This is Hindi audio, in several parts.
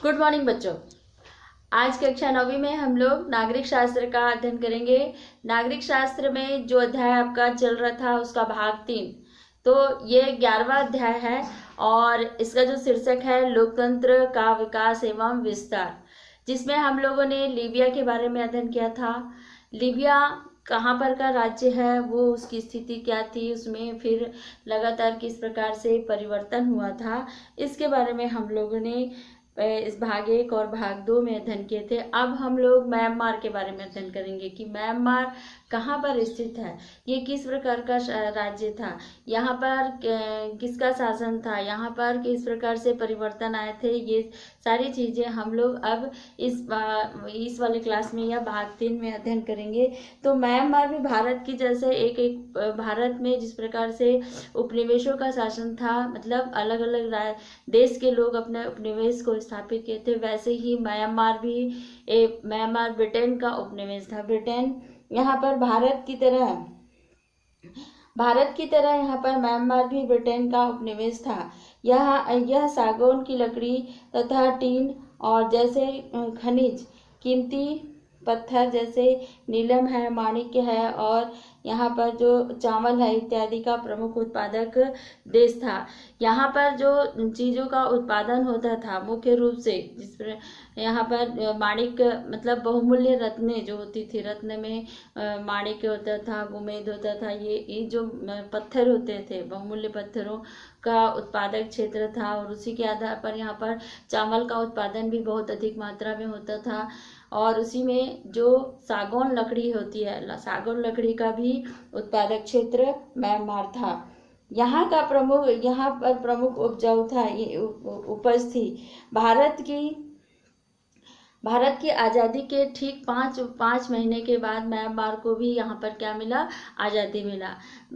गुड मॉर्निंग बच्चों। आज कक्षा 9वीं में हम लोग नागरिक शास्त्र का अध्ययन करेंगे। नागरिक शास्त्र में जो अध्याय आपका चल रहा था उसका भाग 3, तो ये 11वां अध्याय है और इसका जो शीर्षक है लोकतंत्र का विकास एवं विस्तार, जिसमें हम लोगों ने लीबिया के बारे में अध्ययन किया था। लीबिया कहाँ पर का राज्य है, वो उसकी स्थिति क्या थी, उसमें फिर लगातार किस प्रकार से परिवर्तन हुआ था, इसके बारे में हम लोगों ने इस भाग 1 और भाग 2 में अध्ययन किए थे। अब हम लोग म्यांमार के बारे में अध्ययन करेंगे कि म्यांमार कहाँ पर स्थित है, ये किस प्रकार का राज्य था, यहाँ पर किसका शासन था, यहाँ पर किस प्रकार से परिवर्तन आए थे, ये सारी चीज़ें हम लोग अब इस वाले क्लास में या भाग 3 में अध्ययन करेंगे। तो म्यांमार भी भारत की जैसे एक भारत में जिस प्रकार से उपनिवेशों का शासन था, मतलब अलग अलग देश के लोग अपने उपनिवेश को स्थापित किए थे, वैसे ही म्यांमार ब्रिटेन का उपनिवेश था। ब्रिटेन यहाँ पर भारत की तरह यहाँ पर म्यांमार भी ब्रिटेन का उपनिवेश था। यह सागौन की लकड़ी तथा टीन और जैसे खनिज कीमती पत्थर जैसे नीलम है, माणिक्य है और यहाँ पर जो चावल है इत्यादि का प्रमुख उत्पादक देश था। यहाँ पर जो चीज़ों का उत्पादन होता था मुख्य रूप से, जिस पर यहाँ पर माणिक मतलब बहुमूल्य रत्नें जो होती थी, रत्न में माणिक्य होता था, गोमेद होता था, ये जो पत्थर होते थे बहुमूल्य पत्थरों का उत्पादक क्षेत्र था और उसी के आधार पर यहाँ पर चावल का उत्पादन भी बहुत अधिक मात्रा में होता था। और उसी में जो सागौन लकड़ी होती है, सागौन लकड़ी का भी उत्पादक क्षेत्र म्यांमार था। यहाँ पर प्रमुख उपजाऊ था, ये उपज थी। भारत की आज़ादी के ठीक पाँच महीने के बाद म्यांमार को भी यहाँ पर क्या मिला, आज़ादी मिला।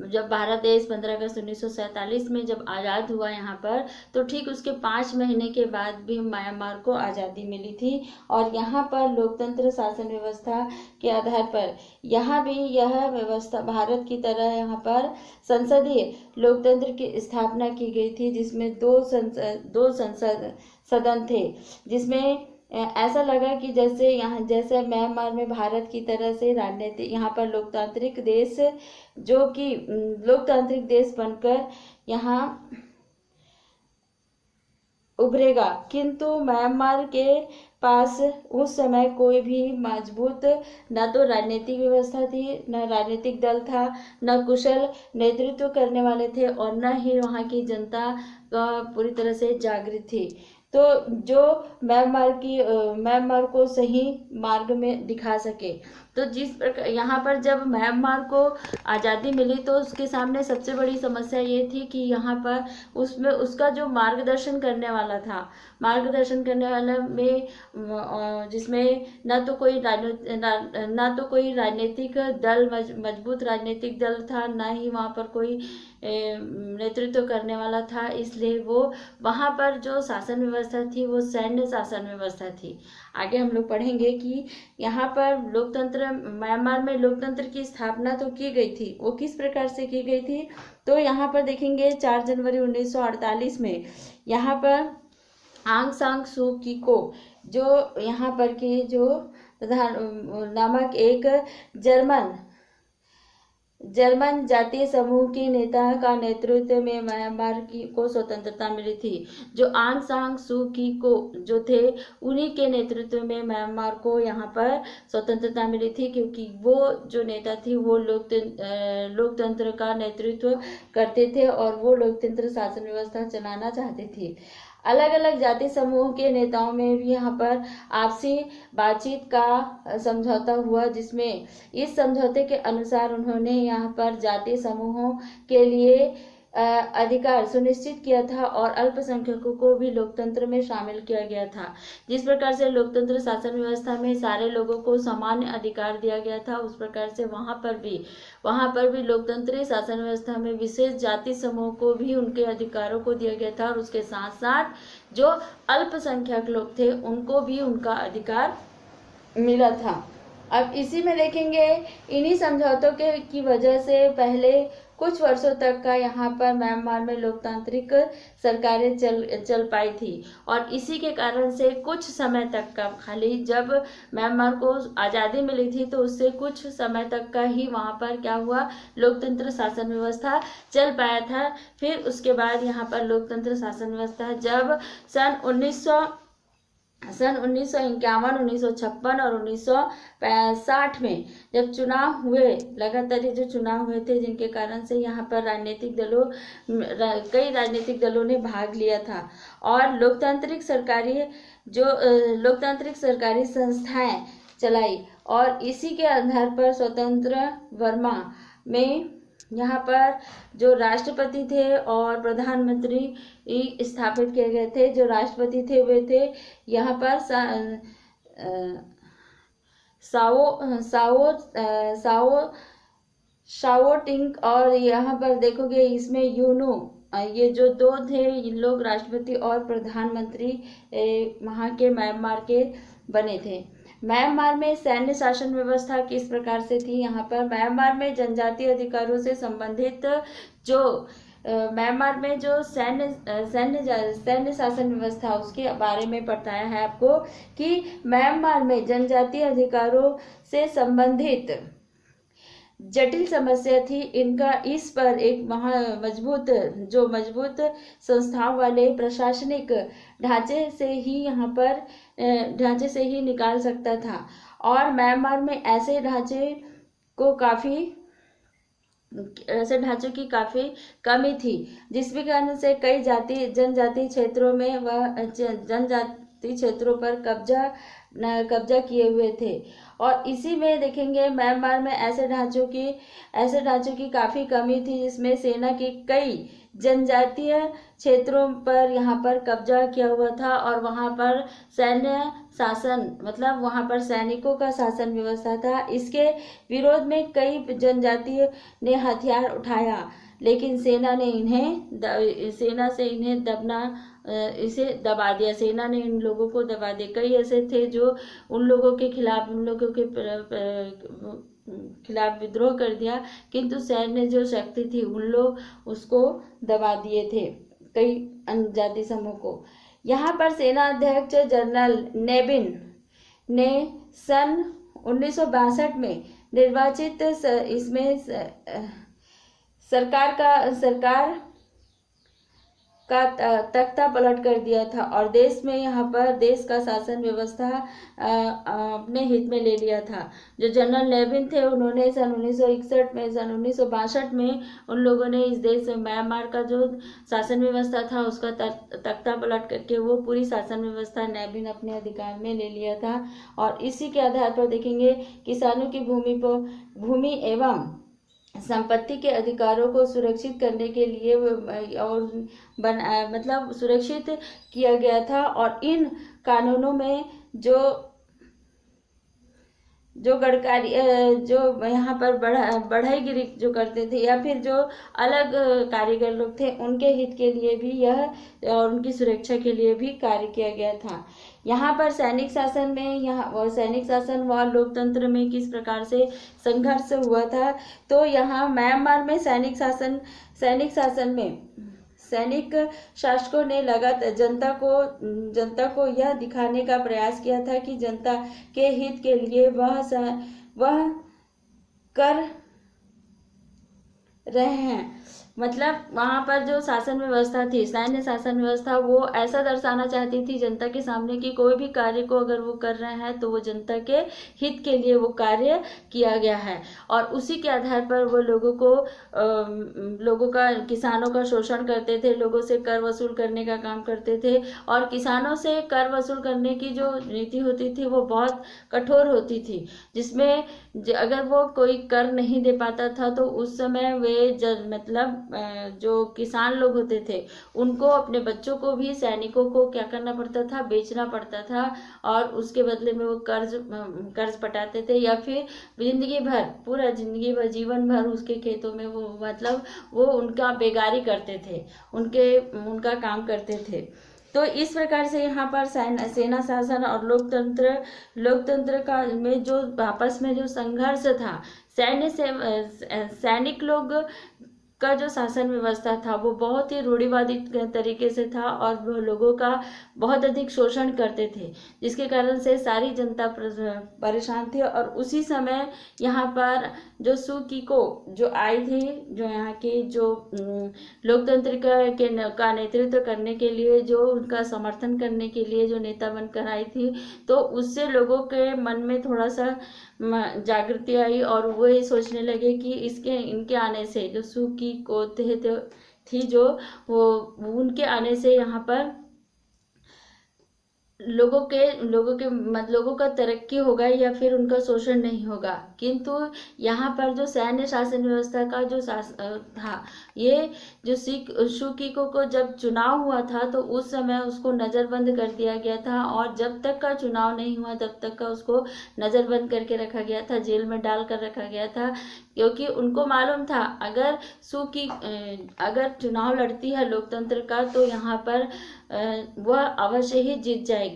जब भारत देश 15 अगस्त 1947 में जब आज़ाद हुआ यहाँ पर, तो ठीक उसके 5 महीने के बाद भी म्यांमार को आज़ादी मिली थी। और यहाँ पर लोकतंत्र शासन व्यवस्था के आधार पर यहाँ भी यह व्यवस्था भारत की तरह यहाँ पर संसदीय लोकतंत्र की स्थापना की गई थी, जिसमें दो संसद सदन थे, जिसमें ऐसा लगा कि जैसे म्यांमार में भारत की तरह से राजनीति यहाँ पर लोकतांत्रिक देश, जो कि लोकतांत्रिक देश बनकर यहाँ उभरेगा। किंतु म्यांमार के पास उस समय कोई भी मजबूत न तो राजनीतिक व्यवस्था थी, न राजनीतिक दल था, न कुशल नेतृत्व करने वाले थे और न ही वहाँ की जनता पूरी तरह से जागृत थी। तो जो म्यांमार को सही मार्ग में दिखा सके। तो जिस प्रकार यहाँ पर जब म्यांमार को आज़ादी मिली तो उसके सामने सबसे बड़ी समस्या ये थी कि यहाँ पर उसमें उसका जो मार्गदर्शन करने वाला में जिसमें न तो कोई राजनीतिक दल, मजबूत राजनीतिक दल था, न ही वहाँ पर कोई नेतृत्व करने वाला था। इसलिए वो वहाँ पर जो शासन व्यवस्था थी वो सैन्य शासन व्यवस्था थी। आगे हम लोग पढ़ेंगे कि यहाँ पर म्यांमार में लोकतंत्र की स्थापना तो की गई थी, वो किस प्रकार से की गई थी। तो यहाँ पर देखेंगे 4 जनवरी 1948 में यहाँ पर आंग सान सू की को, जो यहाँ पर की जो नामक एक जर्मन जातीय समूह की नेता का नेतृत्व में म्यांमार को स्वतंत्रता मिली थी। जो आंग सान सू की को जो थे, उन्हीं के नेतृत्व में म्यांमार को यहाँ पर स्वतंत्रता मिली थी, क्योंकि वो जो नेता थी वो लोकतंत्र का नेतृत्व करते थे और वो लोकतंत्र शासन व्यवस्था चलाना चाहते थे। अलग अलग जाति समूह के नेताओं में भी यहाँ पर आपसी बातचीत का समझौता हुआ, जिसमें इस समझौते के अनुसार उन्होंने यहाँ पर जाति समूहों के लिए अधिकार सुनिश्चित किया था और अल्पसंख्यकों को भी लोकतंत्र में शामिल किया गया था। जिस प्रकार से लोकतंत्र शासन व्यवस्था में सारे लोगों को समान अधिकार दिया गया था, उस प्रकार से वहाँ पर भी लोकतंत्री शासन व्यवस्था में विशेष जाति समूह को भी उनके अधिकारों को दिया गया था और उसके साथ साथ जो अल्पसंख्यक लोग थे उनको भी उनका अधिकार मिला था। अब इसी में देखेंगे इन्हीं समझौतों की वजह से पहले कुछ वर्षों तक का यहाँ पर म्यांमार में लोकतांत्रिक सरकारें चल पाई थी। और इसी के कारण से कुछ समय तक का, खाली जब म्यांमार को आज़ादी मिली थी तो उससे कुछ समय तक का ही वहाँ पर क्या हुआ, लोकतंत्र शासन व्यवस्था चल पाया था। फिर उसके बाद यहाँ पर लोकतंत्र शासन व्यवस्था जब सन 1951, 1956 और 1960 में जब चुनाव हुए, लगातार ये जो चुनाव हुए थे जिनके कारण से यहाँ पर कई राजनीतिक दलों ने भाग लिया था और लोकतांत्रिक सरकारी संस्थाएं चलाई। और इसी के आधार पर स्वतंत्र बर्मा में यहाँ पर जो राष्ट्रपति थे और प्रधानमंत्री स्थापित किए गए थे। जो राष्ट्रपति थे वे थे यहाँ पर साओ टिंग, और यहाँ पर देखोगे इसमें यूनो, ये जो दो थे इन लोग राष्ट्रपति और प्रधानमंत्री वहाँ के म्यांमार के बने थे। म्यांमार में सैन्य शासन व्यवस्था किस प्रकार से थी। यहाँ पर म्यांमार में जनजातीय अधिकारों से संबंधित जो म्यांमार में जो सैन्य शासन व्यवस्था उसके बारे में बताया है आपको कि म्यांमार में जनजातीय अधिकारों से संबंधित जटिल समस्या थी। इनका इस पर एक मजबूत संस्थाओं वाले प्रशासनिक ढांचे से ही निकाल सकता था। और म्यांमार में ऐसे ढांचों की काफी कमी थी, जिसके कारण से कई जनजातीय क्षेत्रों पर कब्जा किए हुए थे। और इसी में देखेंगे म्यांमार में ऐसे ढांचों की काफी कमी थी, जिसमें सेना की कई जनजातीय क्षेत्रों पर यहाँ पर कब्जा किया हुआ था और वहाँ पर सैन्य शासन, मतलब वहाँ पर सैनिकों का शासन व्यवस्था था। इसके विरोध में कई जनजातीय ने हथियार उठाया, लेकिन सेना ने इसे दबा दिया। सेना ने इन लोगों को दबा दिया। कई ऐसे थे जो उन लोगों के खिलाफ विद्रोह कर दिया, किंतु सैन्य जो शक्ति थी उन लोग उसको दबा दिए थे, कई जनजाति समूह को। यहाँ पर सेना अध्यक्ष जनरल नेबिन ने सन 1962 में निर्वाचित इसमें सरकार का तख्ता पलट कर दिया था और देश का शासन व्यवस्था अपने हित में ले लिया था। जो जनरल नेबिन थे उन्होंने सन 1962 में उन लोगों ने इस देश में म्यांमार का जो शासन व्यवस्था था उसका तख्ता पलट करके वो पूरी शासन व्यवस्था नेबिन अपने अधिकार में ले लिया था। और इसी के आधार पर देखेंगे किसानों की भूमि एवं संपत्ति के अधिकारों को सुरक्षित करने के लिए मतलब सुरक्षित किया गया था। और इन कानूनों में जो गड़कारी जो यहाँ पर बढ़ाईगिरी जो करते थे या फिर जो अलग कारीगर लोग थे उनके हित के लिए भी यह और उनकी सुरक्षा के लिए भी कार्य किया गया था। यहाँ पर सैनिक शासन व लोकतंत्र में किस प्रकार से संघर्ष हुआ था। तो यहाँ म्यांमार में सैनिक शासन में सैनिक शासकों ने लगातार जनता को यह दिखाने का प्रयास किया था कि जनता के हित के लिए वह कर रहे हैं। मतलब वहाँ पर जो शासन व्यवस्था थी, सैन्य शासन व्यवस्था, वो ऐसा दर्शाना चाहती थी जनता के सामने कि कोई भी कार्य को अगर वो कर रहे हैं तो वो जनता के हित के लिए वो कार्य किया गया है। और उसी के आधार पर वो किसानों का शोषण करते थे, लोगों से कर वसूल करने का काम करते थे। और किसानों से कर वसूल करने की जो नीति होती थी वो बहुत कठोर होती थी, जिसमें अगर वो कोई कर नहीं दे पाता था तो उस समय वे जो किसान लोग होते थे उनको, अपने बच्चों को भी सैनिकों को क्या करना पड़ता था, बेचना पड़ता था और उसके बदले में वो कर्ज पटाते थे या फिर जीवन भर उसके खेतों में वो उनका बेगारी करते थे, उनका काम करते थे। तो इस प्रकार से यहाँ पर सेना शासन और लोकतंत्र का में जो आपस में जो संघर्ष था, सैनिक लोग का जो शासन व्यवस्था था वो बहुत ही रूढ़िवादी तरीके से था और वो लोगों का बहुत अधिक शोषण करते थे, जिसके कारण से सारी जनता परेशान थी। और उसी समय यहाँ पर जो सू कीको जो आई थी, जो यहाँ के जो लोकतंत्र का नेतृत्व करने के लिए, जो उनका समर्थन करने के लिए जो नेता बनकर आई थी, तो उससे लोगों के मन में थोड़ा सा जागृति आई और वो ये सोचने लगे कि इनके आने से जो सू कीको थी जो वो उनके आने से यहाँ पर लोगों का तरक्की होगा या फिर उनका शोषण नहीं होगा। किंतु यहाँ पर जो सैन्य शासन व्यवस्था का जो था, ये जो सू कीको को जब चुनाव हुआ था तो उस समय उसको नज़रबंद कर दिया गया था और जब तक का चुनाव नहीं हुआ तब तक का उसको नज़रबंद करके रखा गया था, जेल में डाल कर रखा गया था, क्योंकि उनको मालूम था अगर चुनाव लड़ती है लोकतंत्र का तो यहाँ पर वह अवश्य ही जीत जाएगी।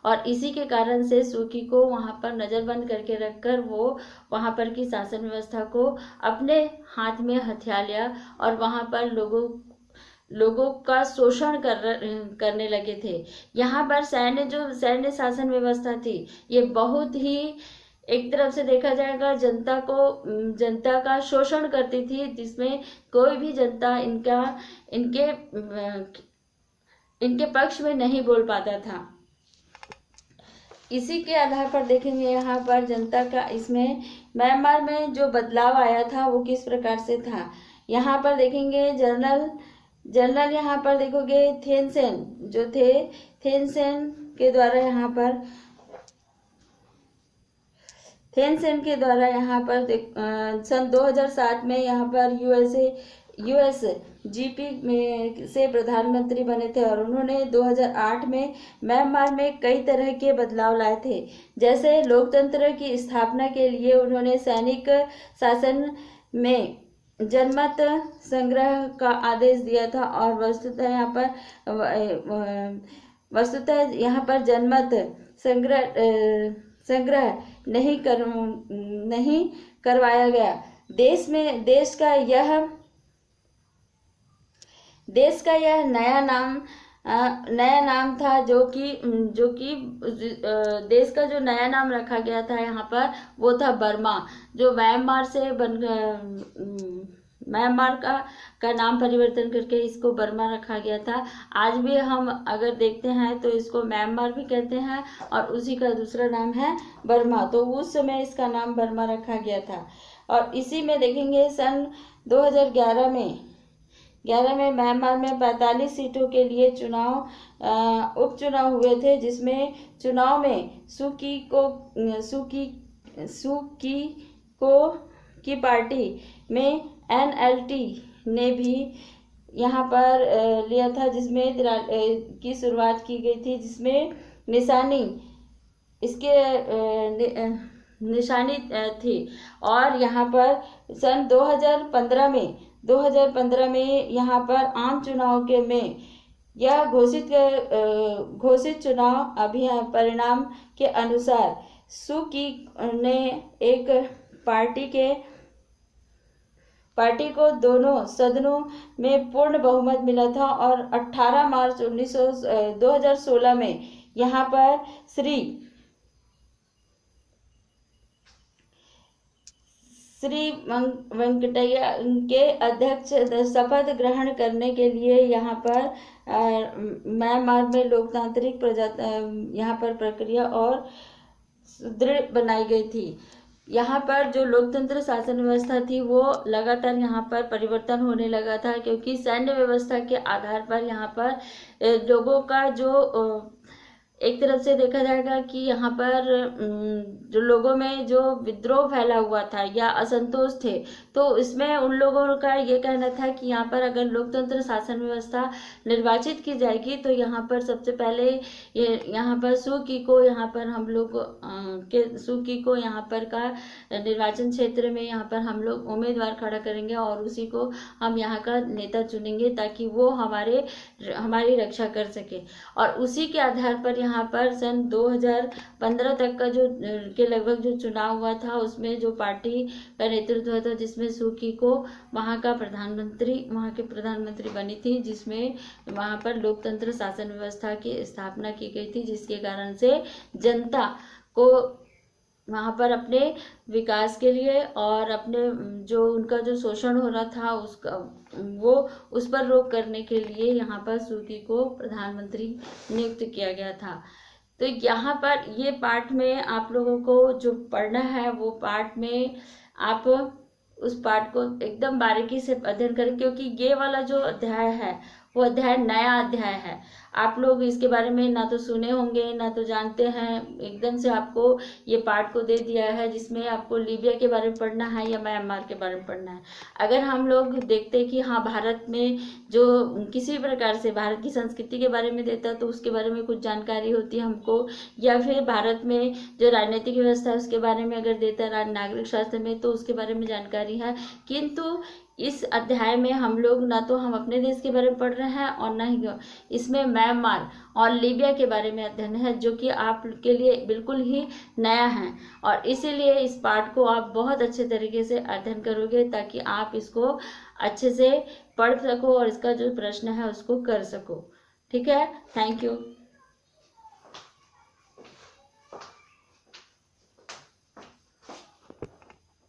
और इसी के कारण से सू कीको वहाँ पर नज़रबंद करके रखकर वो वहाँ पर की शासन व्यवस्था को अपने हाथ में हथिया लिया और वहाँ पर लोगों का शोषण करने लगे थे। यहाँ पर सैन्य शासन व्यवस्था थी, ये बहुत ही एक तरफ से देखा जाएगा जनता का शोषण करती थी, जिसमें कोई भी जनता इनके पक्ष में नहीं बोल पाता था। इसी के आधार पर देखेंगे यहाँ पर जनता का इसमें म्यांमार में जो बदलाव आया था वो किस प्रकार से था। यहाँ पर देखेंगे जनरल यहाँ पर देखोगे थेन सेन जो थे, थेन सेन के द्वारा यहाँ पर सन 2007 में यहाँ पर यूएस जीपी में से प्रधानमंत्री बने थे और उन्होंने 2008 में म्यांमार में कई तरह के बदलाव लाए थे। जैसे लोकतंत्र की स्थापना के लिए उन्होंने सैनिक शासन में जनमत संग्रह का आदेश दिया था और वस्तुतः यहाँ पर जनमत संग्रह नहीं करवाया गया। देश का यह नया नाम था जो कि देश का जो नया नाम रखा गया था यहाँ पर वो था बर्मा, जो म्यांमार का नाम परिवर्तन करके इसको बर्मा रखा गया था। आज भी हम अगर देखते हैं तो इसको म्यांमार भी कहते हैं और उसी का दूसरा नाम है बर्मा, तो उस समय इसका नाम बर्मा रखा गया था। और इसी में देखेंगे सन 2011 में म्यांमार में 45 सीटों के लिए उपचुनाव हुए थे, जिसमें चुनाव में सू कीको की पार्टी में एनएलटी ने भी यहाँ पर लिया था, जिसमें की शुरुआत की गई थी, जिसमें निशानी थी। और यहाँ पर सन 2015 में यहाँ पर आम चुनाव में यह घोषित चुनाव अभियान परिणाम के अनुसार सू की ने एक पार्टी को दोनों सदनों में पूर्ण बहुमत मिला था और 18 मार्च 2016 में यहाँ पर श्री वेंकटैया के अध्यक्ष शपथ ग्रहण करने के लिए यहाँ पर म्यांमार में लोकतांत्रिक यहाँ पर प्रक्रिया और सुदृढ़ बनाई गई थी। यहाँ पर जो लोकतंत्र शासन व्यवस्था थी वो लगातार यहाँ पर परिवर्तन होने लगा था, क्योंकि सैन्य व्यवस्था के आधार पर यहाँ पर लोगों का जो एक तरफ से देखा जाएगा कि यहाँ पर जो लोगों में जो विद्रोह फैला हुआ था या असंतोष थे, तो इसमें उन लोगों का ये कहना था कि यहाँ पर अगर लोकतंत्र शासन व्यवस्था निर्वाचित की जाएगी तो यहाँ पर सबसे पहले यहाँ पर सू कीको यहाँ पर का निर्वाचन क्षेत्र में यहाँ पर हम लोग उम्मीदवार खड़ा करेंगे और उसी को हम यहाँ का नेता चुनेंगे ताकि वो हमारी रक्षा कर सके। और उसी के आधार पर यहाँ पर सन 2015 तक का जो के लगभग जो चुनाव हुआ था उसमें जो पार्टी का नेतृत्व हुआ था, जिसमें सू की को वहाँ के प्रधानमंत्री बनी थी, जिसमें वहाँ पर लोकतंत्र शासन व्यवस्था की स्थापना की गई थी, जिसके कारण से जनता को वहाँ पर अपने विकास के लिए और अपने जो उनका जो शोषण हो रहा था उसका उस पर रोक करने के लिए यहाँ पर सू की को प्रधानमंत्री नियुक्त किया गया था। तो यहाँ पर ये पाठ में आप लोगों को जो पढ़ना है वो पाठ में आप उस पाठ को एकदम बारीकी से अध्ययन करें, क्योंकि ये वाला जो अध्याय है वो अध्याय नया अध्याय है। आप लोग इसके बारे में ना तो सुने होंगे ना तो जानते हैं, एकदम से आपको ये पाठ को दे दिया है जिसमें आपको लीबिया के बारे में पढ़ना है या म्यांमार के बारे में पढ़ना है। अगर हम लोग देखते कि हाँ भारत में जो किसी प्रकार से भारत की संस्कृति के बारे में देता है तो उसके बारे में कुछ जानकारी होती है हमको, या फिर भारत में जो राजनीतिक व्यवस्था है उसके बारे में अगर देता है नागरिक शास्त्र में तो उसके बारे में जानकारी है। किंतु इस अध्याय में हम लोग ना तो हम अपने देश के बारे में पढ़ रहे हैं और ना ही इसमें म्यांमार और लीबिया के बारे में अध्ययन है, जो कि आप के लिए बिल्कुल ही नया है। और इसीलिए इस पाठ को आप बहुत अच्छे तरीके से अध्ययन करोगे ताकि आप इसको अच्छे से पढ़ सको और इसका जो प्रश्न है उसको कर सको। ठीक है, थैंक यू।